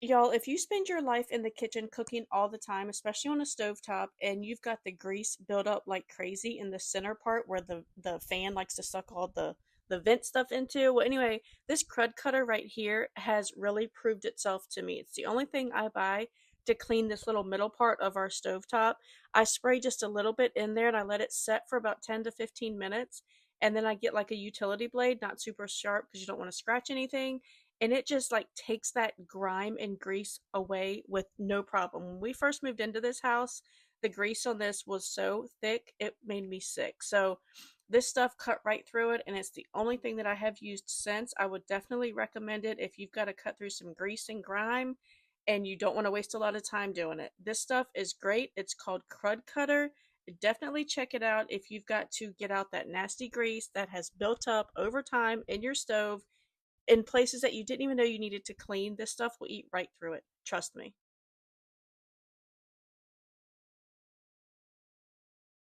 Y'all, if you spend your life in the kitchen cooking all the time, especially on a stovetop, and you've got the grease built up like crazy in the center part where the fan likes to suck all the vent stuff into. Well, anyway, this crud cutter right here has really proved itself to me. It's the only thing I buy to clean this little middle part of our stovetop. I spray just a little bit in there and I let it set for about 10 to 15 minutes. And then I get like a utility blade, not super sharp because you don't want to scratch anything, and it just like takes that grime and grease away with no problem. When we first moved into this house, the grease on this was so thick it made me sick. So this stuff cut right through it, and it's the only thing that I have used since. I would definitely recommend it if you've got to cut through some grease and grime and you don't want to waste a lot of time doing it. This stuff is great. It's called KRUD Cutter. Definitely check it out if you've got to get out that nasty grease that has built up over time in your stove in places that you didn't even know you needed to clean. This stuff will eat right through it. Trust me.